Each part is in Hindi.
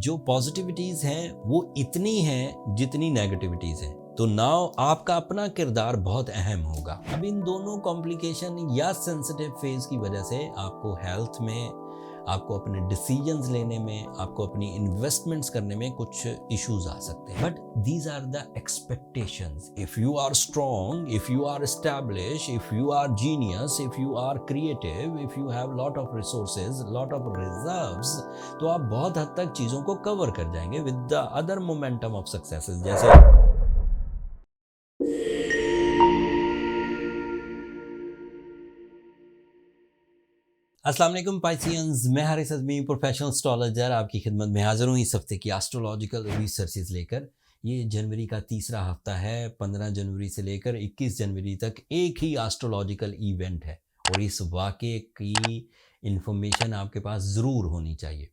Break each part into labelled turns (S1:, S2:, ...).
S1: जो पॉजिटिविटीज़ हैं वो इतनी हैं जितनी नेगेटिविटीज़ हैं। तो नाउ आपका अपना किरदार बहुत अहम होगा। अब इन दोनों कॉम्प्लिकेशन या सेंसिटिव फेज़ की वजह से आपको हेल्थ में, आपको अपने डिसीजंस लेने में, आपको अपनी इन्वेस्टमेंट्स करने में कुछ इश्यूज आ सकते हैं। But these are the expectations. If you are strong, if you are establish, if you are genius, if you are creative, if you have lot of resources, lot of reserves, तो आप बहुत हद तक चीज़ों को कवर कर जाएंगे with the other momentum of successes. जैसे अस्सलाम वालेकुम पाइसियंस, मैं हारिस अज़मी प्रोफेशनल एस्ट्रोलॉजर आपकी खिदमत में हाज़िर हूँ इस हफ्ते की एस्ट्रोलॉजिकल रिसर्चेज लेकर। ये जनवरी का तीसरा हफ्ता है। 15 जनवरी से लेकर 21 जनवरी तक एक ही एस्ट्रोलॉजिकल इवेंट है और इस वाक़े की इन्फॉर्मेशन आपके पास ज़रूर होनी चाहिए।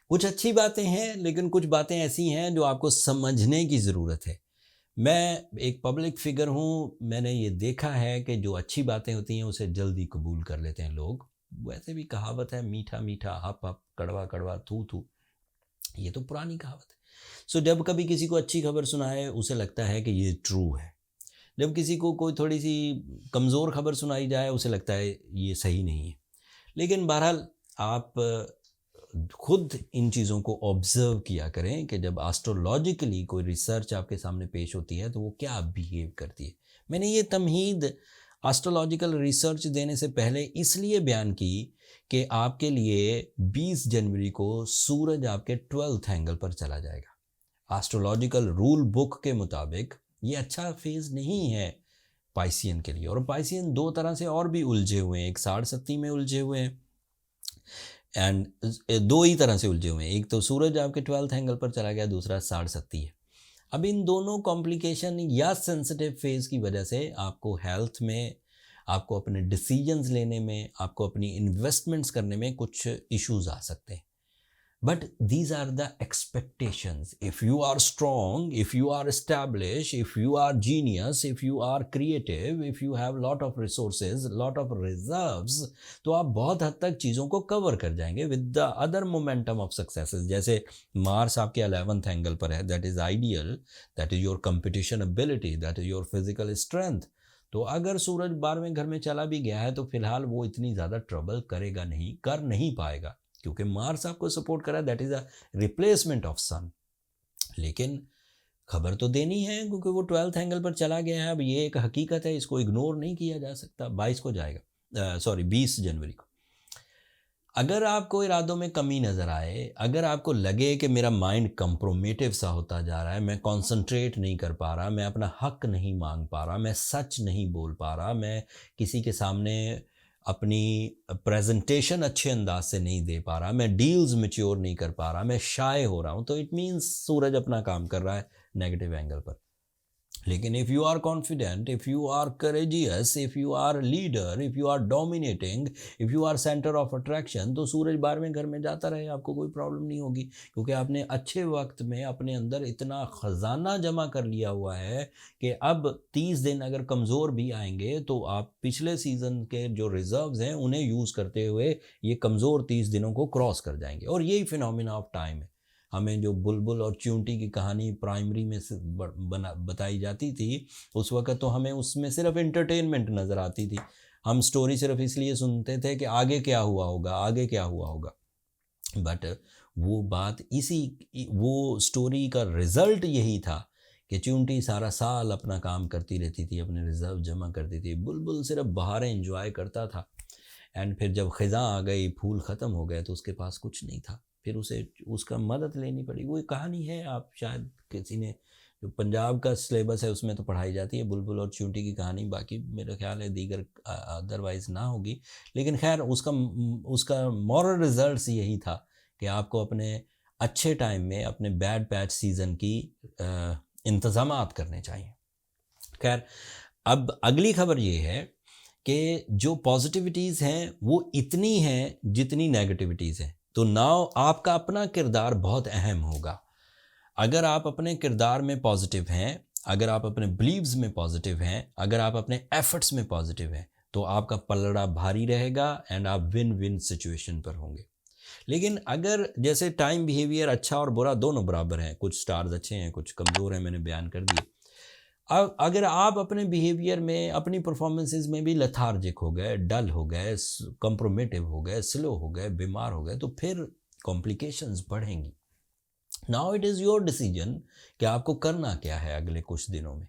S1: कुछ अच्छी बातें हैं लेकिन कुछ बातें ऐसी हैं जो आपको समझने की ज़रूरत है। मैं एक पब्लिक फ़िगर हूँ, मैंने ये देखा है कि जो अच्छी बातें होती हैं उसे जल्दी कबूल कर लेते हैं लोग। वैसे भी कहावत है, मीठा मीठा हप हप, कड़वा कड़वा थू थू, ये तो पुरानी कहावत है। सो जब कभी किसी को अच्छी खबर सुनाए उसे लगता है कि ये ट्रू है। जब किसी को कोई थोड़ी सी कमज़ोर खबर सुनाई जाए उसे लगता है ये सही नहीं है। लेकिन बहरहाल आप खुद इन चीज़ों को ऑब्ज़र्व किया करें कि जब एस्ट्रोलॉजिकली कोई रिसर्च आपके सामने पेश होती है तो वो क्या बिहेव करती है। मैंने ये तमहीद एस्ट्रोलॉजिकल रिसर्च देने से पहले इसलिए बयान की कि आपके लिए 20 जनवरी को सूरज आपके 12th एंगल पर चला जाएगा। एस्ट्रोलॉजिकल रूल बुक के मुताबिक ये अच्छा फेज़ नहीं है पाइसियन के लिए। और पाइसियन दो तरह से और भी उलझे हुए हैं। एक साढ़े में उलझे हुए हैं एंड दो ही तरह से उलझे हुए हैं। एक तो सूरज आपके 12th एंगल पर चला गया, दूसरा साढ़े है। अब इन दोनों कॉम्प्लिकेशन या सेंसिटिव फेज़ की वजह से आपको हेल्थ में, आपको अपने डिसीजंस लेने में, आपको अपनी इन्वेस्टमेंट्स करने में कुछ इश्यूज आ सकते हैं। But these are the expectations. If you are strong, if you are established, if you are genius, if you are creative, if you have lot of resources, lot of reserves, तो आप बहुत हद तक चीज़ों को कवर कर जाएंगे with the other momentum of successes। जैसे मार्स आपके 11th एंगल पर है, that is ideal, that is your competition ability, that is your physical strength। तो अगर सूरज 12वें घर में चला भी गया है तो फिलहाल वो इतनी ज़्यादा ट्रबल करेगा नहीं, कर नहीं पाएगा, क्योंकि मार्स आपको सपोर्ट कर रहा है। That is a replacement of son. लेकिन खबर तो देनी है क्योंकि वो 12th एंगल पर चला गया है। अब ये एक हकीकत है, इसको इग्नोर नहीं किया जा सकता। 22 को जाएगा, 20 जनवरी को। अगर आपको इरादों में कमी नज़र आए, अगर आपको लगे कि मेरा माइंड कंप्रोमेटिव सा होता जा रहा है, मैं कंसंट्रेट नहीं कर पा रहा, मैं अपना हक नहीं मांग पा रहा, मैं सच नहीं बोल पा रहा, मैं किसी के सामने अपनी प्रेजेंटेशन अच्छे अंदाज से नहीं दे पा रहा, मैं डील्स मैच्योर नहीं कर पा रहा, मैं शाय हो रहा हूँ, तो इट मीन्स सूरज अपना काम कर रहा है नेगेटिव एंगल पर। लेकिन if you are confident, if you are courageous, if you are leader, if you are dominating, if you are centre of attraction, तो सूरज 12वें घर में जाता रहे, आपको कोई प्रॉब्लम नहीं होगी। क्योंकि आपने अच्छे वक्त में अपने अंदर इतना ख़जाना जमा कर लिया हुआ है कि अब 30 दिन अगर कमज़ोर भी आएंगे तो आप पिछले सीज़न के जो रिज़र्व्स हैं उन्हें यूज़ करते हुए ये कमज़ोर 30 दिनों को क्रॉस कर जाएंगे। और यही फिनोमिना ऑफ टाइम है। हमें जो बुलबुल और चींटी की कहानी प्राइमरी में से बताई जाती थी, उस वक़्त तो हमें उसमें सिर्फ एंटरटेनमेंट नज़र आती थी। हम स्टोरी सिर्फ इसलिए सुनते थे कि आगे क्या हुआ होगा, आगे क्या हुआ होगा। बट वो बात वो स्टोरी का रिज़ल्ट यही था कि चींटी सारा साल अपना काम करती रहती थी, अपने रिज़र्व जमा करती थी, बुलबुल सिर्फ बहारें एंजॉय करता था। एंड फिर जब ख़िज़ा आ गई, फूल ख़त्म हो गए, तो उसके पास कुछ नहीं था, फिर उसे उसका मदद लेनी पड़ी। वो कहानी है, आप शायद किसी ने, जो पंजाब का सिलेबस है उसमें तो पढ़ाई जाती है बुलबुल और चींटी की कहानी, बाकी मेरा ख्याल है दीगर अदरवाइज़ ना होगी। लेकिन खैर उसका मॉरल रिजल्ट्स यही था कि आपको अपने अच्छे टाइम में अपने बैड पैच सीज़न की इंतज़ामात करने चाहिए। खैर, अब अगली खबर ये है कि जो पॉजिटिविटीज़ हैं वो इतनी हैं जितनी नेगेटिविटीज़ हैं। तो नाउ आपका अपना किरदार बहुत अहम होगा। अगर आप अपने किरदार में पॉजिटिव हैं, अगर आप अपने बिलीव्स में पॉजिटिव हैं, अगर आप अपने एफर्ट्स में पॉजिटिव हैं, तो आपका पलड़ा भारी रहेगा एंड आप विन विन सिचुएशन पर होंगे। लेकिन अगर जैसे टाइम बिहेवियर अच्छा और बुरा दोनों बराबर हैं, कुछ स्टार्स अच्छे हैं कुछ कमज़ोर हैं, मैंने बयान कर दिए। अब अगर आप अपने बिहेवियर में अपनी परफॉर्मेंसेस में भी लेथार्जिक हो गए, डल हो गए, कॉम्प्रोमेटिव हो गए, स्लो हो गए, बीमार हो गए, तो फिर कॉम्प्लिकेशंस बढ़ेंगी। Now it is your decision कि आपको करना क्या है अगले कुछ दिनों में।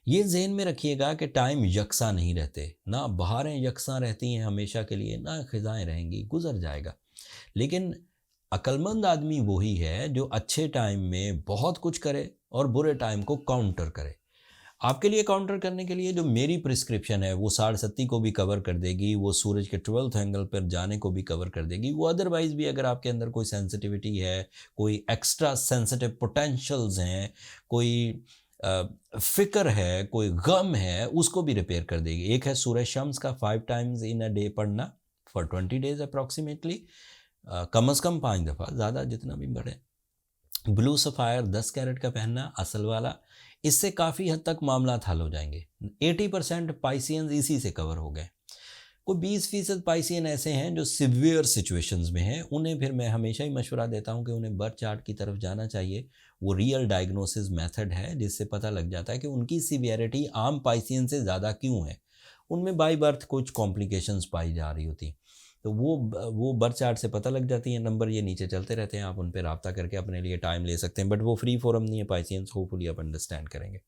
S1: ये ज़हन में रखिएगा कि टाइम यकसा नहीं रहते, ना बहारें यकसा रहती हैं हमेशा के लिए, ना ख़िज़ाएँ रहेंगी, गुज़र जाएगा। लेकिन अक्लमंद आदमी वही है जो अच्छे टाइम में बहुत कुछ करे और बुरे टाइम को काउंटर करे। आपके लिए काउंटर करने के लिए जो मेरी प्रिस्क्रिप्शन है वो 60 को भी कवर कर देगी, वो सूरज के 12th एंगल पर जाने को भी कवर कर देगी। वो अदरवाइज़ भी अगर आपके अंदर कोई सेंसिटिविटी है, कोई एक्स्ट्रा सेंसिटिव पोटेंशियल्स हैं, कोई फ़िक्र है, कोई गम है, उसको भी रिपेयर कर देगी। एक है सूरज शम्स का 5 टाइम्स इन अ डे पढ़ना फॉर 20 डेज़ अप्रॉक्सीमेटली, कम से कम 5 दफ़ा, ज़्यादा जितना भी बढ़े। ब्लू सफ़ायर 10 कैरेट का पहनना असल वाला, इससे काफ़ी हद तक मामला हल हो जाएंगे। 80% पाइसियंस इसी से कवर हो गए। कोई 20% पाइसियन ऐसे हैं जो सिवियर सिचुएशंस में हैं, उन्हें फिर मैं हमेशा ही मशवरा देता हूं कि उन्हें बर्थ चार्ट की तरफ जाना चाहिए। वो रियल डायग्नोसिस मेथड है जिससे पता लग जाता है कि उनकी सिवियरिटी आम पाइसियन से ज़्यादा क्यों है। उनमें बाई बर्थ कुछ कॉम्प्लिकेशंस पाई जा रही होती, तो वो बर्थ चार्ट से पता लग जाती है। नंबर ये नीचे चलते रहते हैं, आप उन पर रब्ता करके अपने लिए टाइम ले सकते हैं, बट वो फ्री फोरम नहीं है पाइसियंस, होपफुली आप अंडरस्टैंड करेंगे।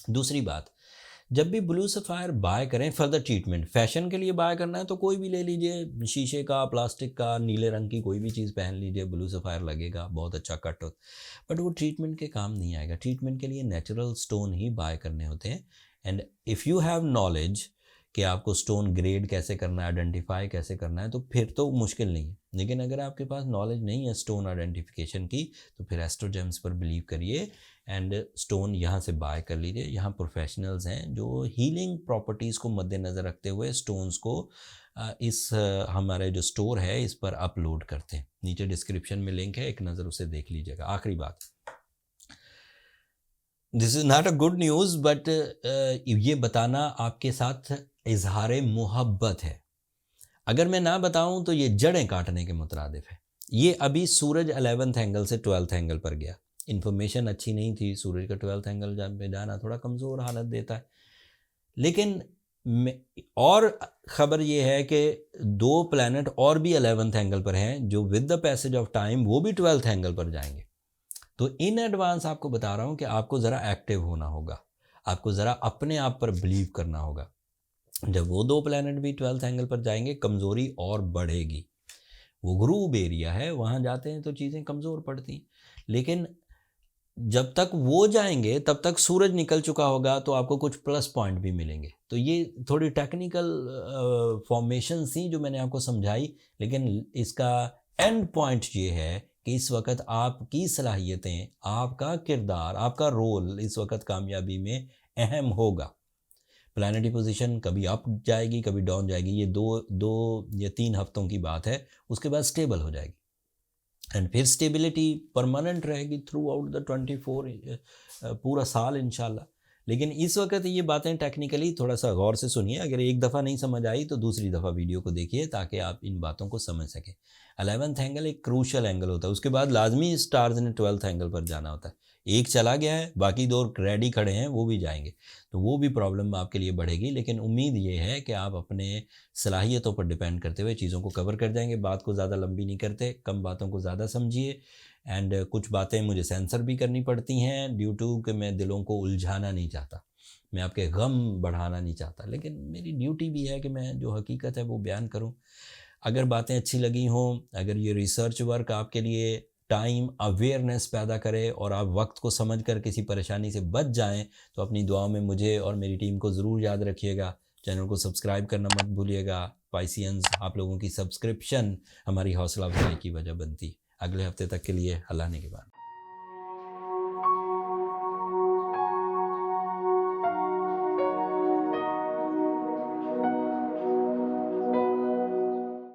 S1: दूसरी बात, जब भी ब्लू सफ़ायर बाय करें फर्दर ट्रीटमेंट, फैशन के लिए बाय करना है तो कोई भी ले लीजिए, शीशे का, प्लास्टिक का, नीले रंग की कोई भी चीज़ पहन लीजिए, ब्लू सफ़ायर लगेगा, बहुत अच्छा कट हो, बट वो ट्रीटमेंट के काम नहीं आएगा। ट्रीटमेंट के लिए नेचुरल स्टोन ही बाय करने होते हैं। And if you have knowledge कि आपको स्टोन ग्रेड कैसे करना है, आइडेंटिफाई कैसे करना है, तो फिर तो मुश्किल नहीं है। लेकिन अगर आपके पास नॉलेज नहीं है स्टोन आइडेंटिफिकेशन की, तो फिर एस्ट्रोजेम्स पर बिलीव करिए एंड स्टोन यहाँ से बाय कर लीजिए। यहाँ प्रोफेशनल्स हैं जो हीलिंग प्रॉपर्टीज़ को मद्देनज़र रखते हुए स्टोन्स को हमारे जो स्टोर है इस पर अपलोड करते हैं। नीचे डिस्क्रिप्शन में लिंक है, एक नज़र उसे देख लीजिएगा। आखिरी बात, this is not a good news, but ये बताना आपके साथ इजहार मोहब्बत है। अगर मैं ना बताऊं तो ये जड़ें काटने के मुतरादिफ है। ये अभी सूरज 11th एंगल से 12th एंगल पर गया, इन्फॉर्मेशन अच्छी नहीं थी। सूरज का 12th एंगल पे जाना थोड़ा कमज़ोर हालत देता है, लेकिन और ख़बर ये है कि 2 प्लैनेट और भी 11th एंगल पर हैं जो with the passage of time वो भी 12th एंगल पर जाएंगे। तो इन एडवांस आपको बता रहा हूँ कि आपको ज़रा एक्टिव होना होगा, आपको ज़रा अपने आप पर बिलीव करना होगा। जब वो 2 प्लैनेट भी 12th एंगल पर जाएंगे, कमज़ोरी और बढ़ेगी। वो ग्रूव एरिया है, वहाँ जाते हैं तो चीज़ें कमज़ोर पड़ती, लेकिन जब तक वो जाएंगे तब तक सूरज निकल चुका होगा, तो आपको कुछ प्लस पॉइंट भी मिलेंगे। तो ये थोड़ी टेक्निकल फॉर्मेशन थी जो मैंने आपको समझाई, लेकिन इसका एंड पॉइंट ये है कि इस वक्त आपकी सलाहियतें, आपका किरदार, आपका रोल इस वक्त कामयाबी में अहम होगा। प्लानिटरी पोजीशन कभी अप जाएगी कभी डाउन जाएगी, ये दो या 3 हफ्तों की बात है, उसके बाद स्टेबल हो जाएगी एंड फिर स्टेबिलिटी परमानेंट रहेगी थ्रू आउट द 24 पूरा साल इंशाल्लाह। लेकिन इस वक्त ये बातें टेक्निकली थोड़ा सा गौर से सुनिए, अगर एक दफ़ा नहीं समझ आई तो दूसरी दफ़ा वीडियो को देखिए ताकि आप इन बातों को समझ सकें। 11th एंगल एक क्रूशल एंगल होता है, उसके बाद लाजमी स्टार्स ने 12th एंगल पर जाना होता है। एक चला गया है, बाकी 2 रेडी खड़े हैं, वो भी जाएंगे, तो वो भी प्रॉब्लम आपके लिए बढ़ेगी। लेकिन उम्मीद ये है कि आप अपने सलाहियतों पर डिपेंड करते हुए चीज़ों को कवर कर जाएंगे। बात को ज़्यादा लंबी नहीं करते, कम बातों को ज़्यादा समझिए एंड कुछ बातें मुझे सेंसर भी करनी पड़ती हैं ड्यू टू कि मैं दिलों को उलझाना नहीं चाहता, मैं आपके गम बढ़ाना नहीं चाहता, लेकिन मेरी ड्यूटी भी है कि मैं जो हकीकत है वो बयान करूं। अगर बातें अच्छी लगी हों, अगर ये रिसर्च वर्क आपके लिए टाइम अवेयरनेस पैदा करे और आप वक्त को समझकर किसी परेशानी से बच जाएं, तो अपनी दुआओं में मुझे और मेरी टीम को ज़रूर याद रखिएगा। चैनल को सब्सक्राइब करना मत भूलिएगा। पाइसियंस, आप लोगों की सब्सक्रिप्शन हमारी हौसला अफजाई की वजह बनती। अगले हफ्ते तक के लिए अल्लाह ने के बाद।